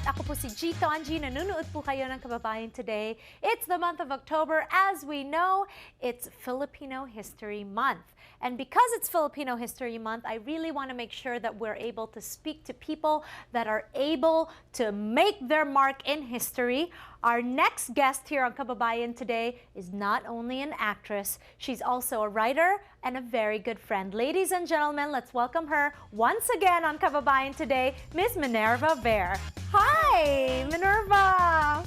Ako po si G. Tonji. Nanunood po kayo ng Kababayan today. It's the month of October. As we know, it's Filipino History Month. And because it's Filipino History Month, I really want to make sure that we're able to speak to people that are able to make their mark in history. Our next guest here on Kababayan today is not only an actress, she's also a writer and a very good friend. Ladies and gentlemen, let's welcome her once again on Kababayan today, Miss Minerva Vier. Hi, Minerva!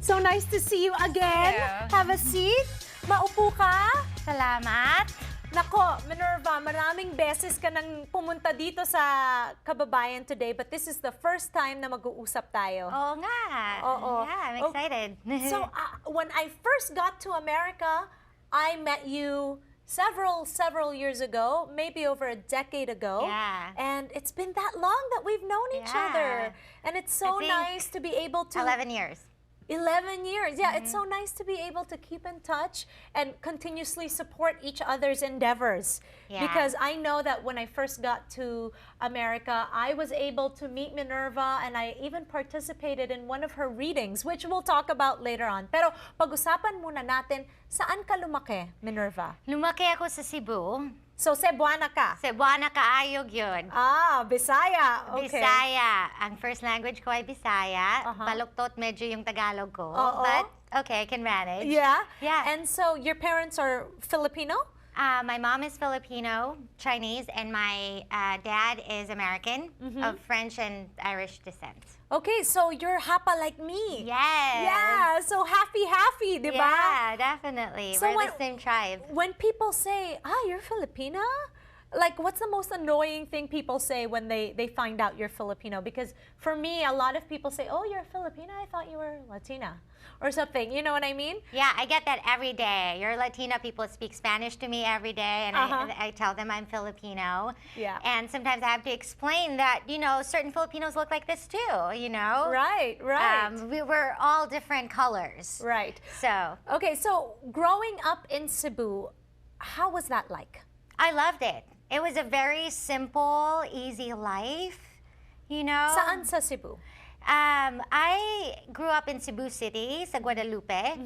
So nice to see you again. Have a seat. Maupo ka. Salamat. Nako, Minerva, maraming beses ka nang pumunta dito sa Kababayan today, but this is the first time na mag-uusap tayo. Oo nga. Oo. Yeah, I'm excited. So, when I first got to America, I met you several years ago, maybe over a decade ago. Yeah. And it's been that long that we've known each other. And it's so nice to be able to... 11 years. 11 years. Yeah, it's so nice to be able to keep in touch and continuously support each other's endeavors. Yeah. Because I know that when I first got to America, I was able to meet Minerva and I even participated in one of her readings, which we'll talk about later on. Pero pag-usapan muna natin, saan ka lumaki, Minerva? Lumaki ako sa Cebu. So, Cebuana ka? Cebuana kaayog yun. Ah, Bisaya. Okay. Bisaya. Ang first language ko ay Bisaya. Baluktot medyo yung Tagalog ko. But, okay, I can manage. Yeah? Yeah. And so, your parents are Filipino? My mom is Filipino, Chinese, and my dad is American, of French and Irish descent. Okay, so you're Hapa like me. Yes. Yeah, so happy, di ba? Yeah, definitely. So we're the same tribe. When people say, you're Filipina? Like, what's the most annoying thing people say when they find out you're Filipino? Because for me, a lot of people say, oh, you're Filipina? I thought you were Latina or something. You know what I mean? Yeah, I get that every day. You're Latina, people speak Spanish to me every day, and I tell them I'm Filipino. Yeah. And sometimes I have to explain that, you know, certain Filipinos look like this too, you know? Right. We were all different colors. Right. So. Okay, so growing up in Cebu, how was that like? I loved it. It was a very simple, easy life, you know? Saan sa Cebu? I grew up in Cebu City, sa Guadalupe,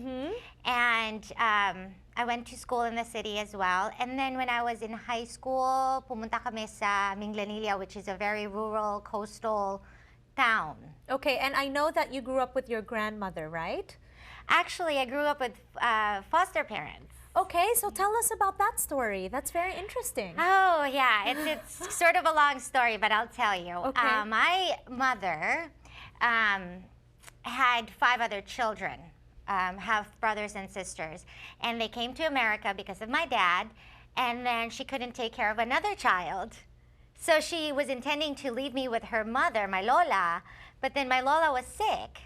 and I went to school in the city as well. And then when I was in high school, pumunta kami sa Minglanilla, which is a very rural, coastal town. Okay, and I know that you grew up with your grandmother, right? Actually, I grew up with foster parents. Okay, so tell us about that story. That's very interesting. Oh, yeah. It's sort of a long story, but I'll tell you. Okay. My mother had 5 other children, have brothers and sisters, and they came to America because of my dad, and then she couldn't take care of another child. So she was intending to leave me with her mother, my Lola, but then my Lola was sick.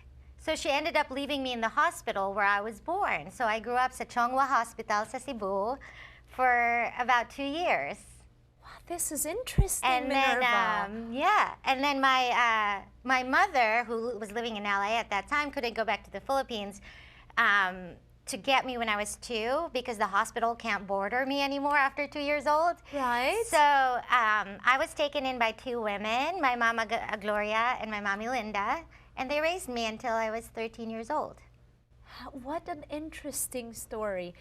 So she ended up leaving me in the hospital where I was born. So I grew up sa Chongwa Hospital sa Cebu for about 2 years. Wow, this is interesting, And Minerva. then, yeah. And then my mother, who was living in LA at that time, couldn't go back to the Philippines to get me when I was 2 because the hospital can't border me anymore after 2 years old. Right. So I was taken in by 2 women, my mama Gloria and my mommy Linda. And they raised me until I was 13 years old. What an interesting story.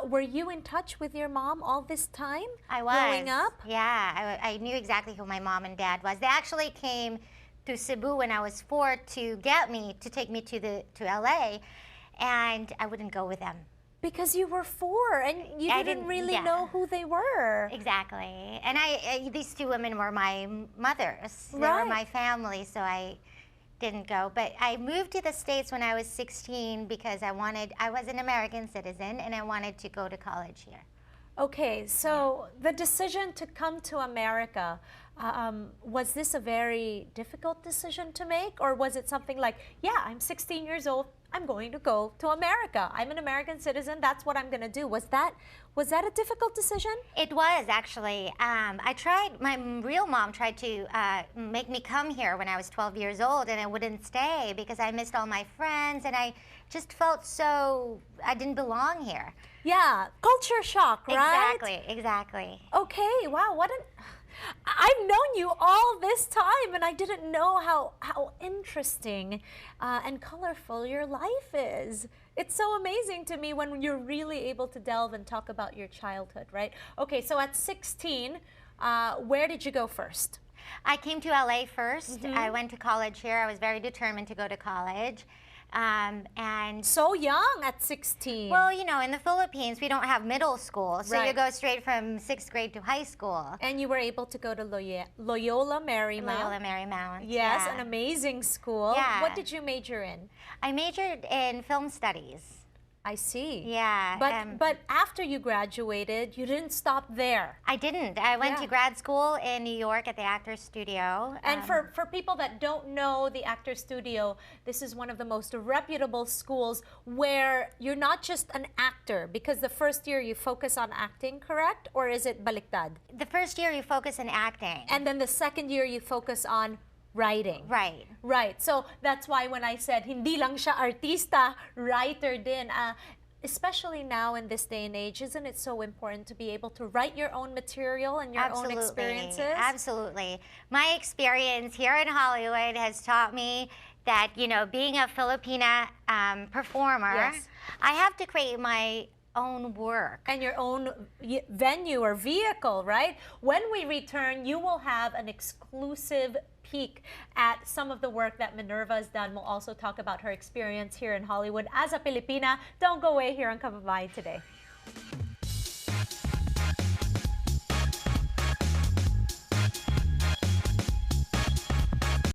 Were you in touch with your mom all this time? I was. Growing up? Yeah, I knew exactly who my mom and dad was. They actually came to Cebu when I was 4 to get me, to take me to LA, and I wouldn't go with them. Because you were 4 and you didn't really know who they were. Exactly. And these 2 women were my mothers. They were my family, so I didn't go. But I moved to the States when I was 16 because I was an American citizen and I wanted to go to college here. Okay, so the decision to come to America, was this a very difficult decision to make? Or was it something like, yeah, I'm 16 years old, I'm going to go to America. I'm an American citizen, that's what I'm gonna do. Was that a difficult decision? It was, actually. My real mom tried to make me come here when I was 12 years old, and I wouldn't stay because I missed all my friends, and I just felt so, I didn't belong here. Yeah, culture shock, right? Exactly. Okay, wow, I've known you all this time, and I didn't know how interesting and colorful your life is. It's so amazing to me when you're really able to delve and talk about your childhood, right? Okay, so at 16, where did you go first? I came to LA first. I went to college here. I was very determined to go to college. And So young at 16. well, you know, in the Philippines, we don't have middle school, so you Right. go straight from 6th grade to high school. And you were able to go to Loyola Marymount. Loyola Marymount. Yes, yeah. an amazing school. Yeah. What did you major in? I majored in film studies. I see. Yeah. But after you graduated, you didn't stop there. I didn't. I went Yeah. to grad school in New York at the Actors Studio. And for people that don't know the Actors Studio, this is one of the most reputable schools where you're not just an actor, because the first year you focus on acting, correct? Or is it baliktad? The first year you focus on acting. And then the second year you focus on writing. Right. Right. So that's why when I said hindi lang siya artista, writer din. Especially now in this day and age, isn't it so important to be able to write your own material and your own experiences? Absolutely. My experience here in Hollywood has taught me that, you know, being a Filipina performer, Yes. I have to create my own work. And your own venue or vehicle, right? When we return, you will have an exclusive peek at some of the work that Minerva has done. We'll also talk about her experience here in Hollywood as a Filipina. Don't go away here on Kababayan today.